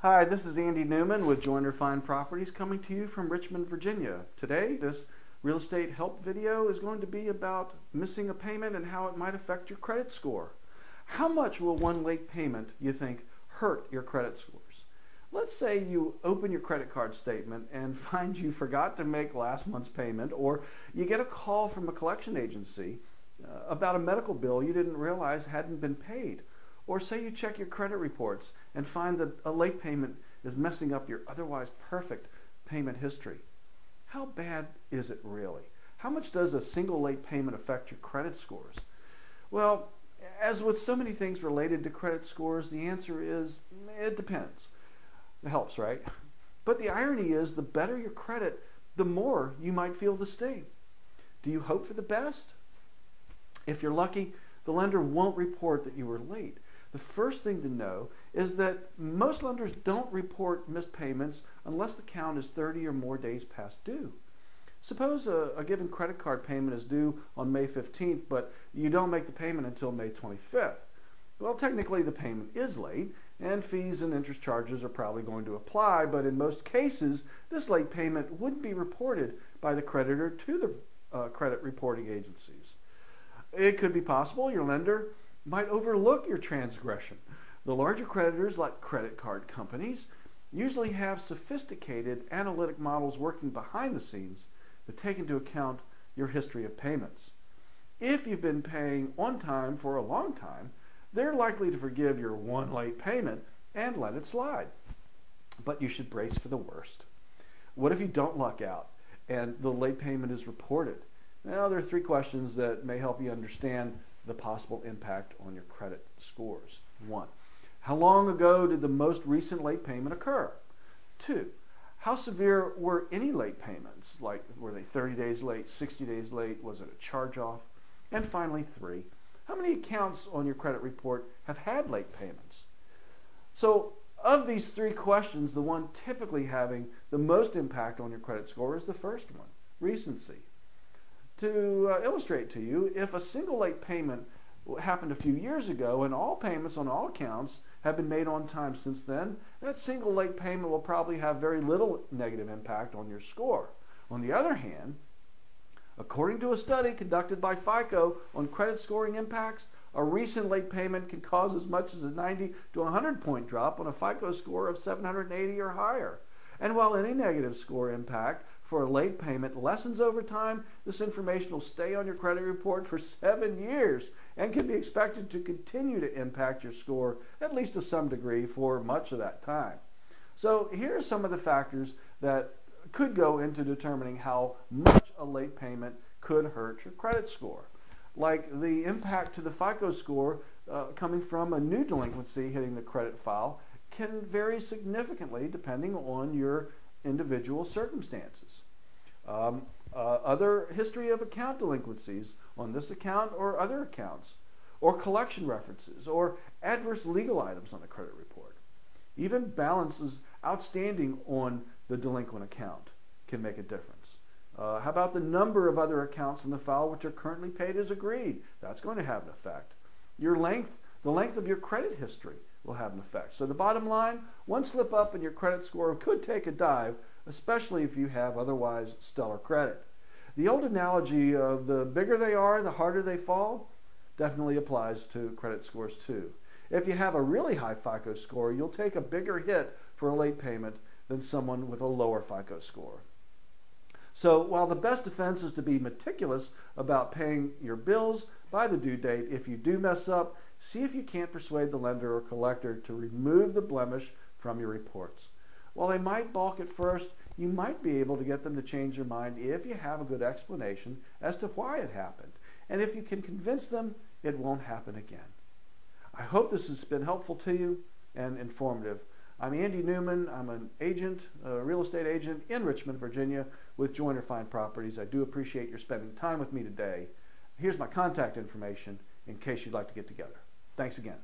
Hi, this is Andy Newman with Joiner Fine Properties coming to you from Richmond, Virginia. Today, this real estate help video is going to be about missing a payment and how it might affect your credit score. How much will one late payment, you think, hurt your credit scores? Let's say you open your credit card statement and find you forgot to make last month's payment, or you get a call from a collection agency about a medical bill you didn't realize hadn't been paid. Or say you check your credit reports and find that a late payment is messing up your otherwise perfect payment history. How bad is it really? How much does a single late payment affect your credit scores? Well, as with so many things related to credit scores, the answer is it depends. It helps, right? But the irony is, the better your credit, the more you might feel the sting. Do you hope for the best? If you're lucky, the lender won't report that you were late. The first thing to know is that most lenders don't report missed payments unless the count is 30 or more days past due. Suppose a given credit card payment is due on May 15th, but you don't make the payment until May 25th. Well, technically the payment is late, and fees and interest charges are probably going to apply, but in most cases, this late payment wouldn't be reported by the creditor to the credit reporting agencies. It could be possible your lender might overlook your transgression. The larger creditors, like credit card companies, usually have sophisticated analytic models working behind the scenes that take into account your history of payments. If you've been paying on time for a long time, they're likely to forgive your one late payment and let it slide. But you should brace for the worst. What if you don't luck out and the late payment is reported? Now, there are three questions that may help you understand the possible impact on your credit scores. 1. How long ago did the most recent late payment occur? 2. How severe were any late payments? Like, were they 30 days late, 60 days late? Was it a charge-off? And finally, 3. How many accounts on your credit report have had late payments? So, of these three questions, the one typically having the most impact on your credit score is the first one, recency. To illustrate to you, if a single late payment happened a few years ago and all payments on all accounts have been made on time since then, that single late payment will probably have very little negative impact on your score. On the other hand, according to a study conducted by FICO on credit scoring impacts, a recent late payment can cause as much as a 90 to 100 point drop on a FICO score of 780 or higher. And while any negative score impact for a late payment lessens over time, this information will stay on your credit report for 7 years and can be expected to continue to impact your score, at least to some degree, for much of that time. So here are some of the factors that could go into determining how much a late payment could hurt your credit score. Like the impact to the FICO score coming from a new delinquency hitting the credit file can vary significantly depending on your individual circumstances. Other history of account delinquencies on this account or other accounts, or collection references, or adverse legal items on the credit report. Even balances outstanding on the delinquent account can make a difference. How about the number of other accounts in the file which are currently paid as agreed? That's going to have an effect. The length of your credit history will have an effect. So the bottom line, one slip up in your credit score could take a dive, especially if you have otherwise stellar credit. The old analogy of the bigger they are, the harder they fall, definitely applies to credit scores too. If you have a really high FICO score, you'll take a bigger hit for a late payment than someone with a lower FICO score. So while the best defense is to be meticulous about paying your bills by the due date, if you do mess up, see if you can't persuade the lender or collector to remove the blemish from your reports. While they might balk at first, you might be able to get them to change their mind if you have a good explanation as to why it happened. And if you can convince them, it won't happen again. I hope this has been helpful to you and informative. I'm Andy Newman. I'm an agent, a real estate agent in Richmond, Virginia with Joiner Fine Properties. I do appreciate your spending time with me today. Here's my contact information in case you'd like to get together. Thanks again.